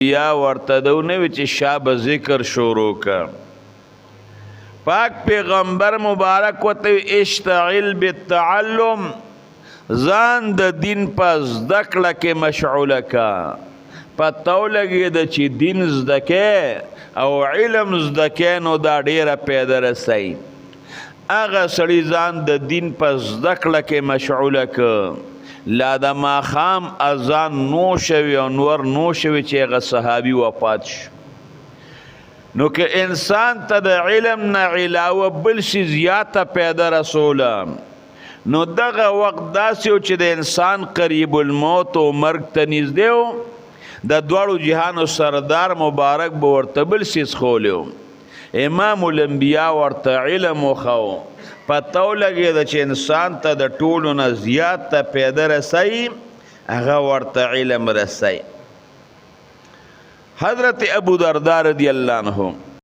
یا ورته دونه چې شابه ذکر شروع کا پاک پیغمبر مبارک وته اشتغل بالتعلم ځان د دین په زده کړه کې مشغوله کا پته ولګېده چې دین زده کې او علم زده کې نو دا ډیره پیدا رسي هغه سړي ځان د دین په زده کړه کې مشغوله که لا د ماښام اذان نو شوي او نور نو شوي چې هغه صحابي وفات شو نو که انسان ته د علم نه علاوه بل شي زیاته پیدا رسوله نو دغه وخت داسې و چې د انسان قریب الموت او مرګ ته نږدې و د دواړو جهانو سردار مبارک به ورته بل څیز خولی و امام الانبیا ورته علم وښو پته ولګېده چې انسان ته د ټولو نه زیات ته پیدا رسوي هغه ورته علم رسوي حضرت ابو درداء رضی الله عنه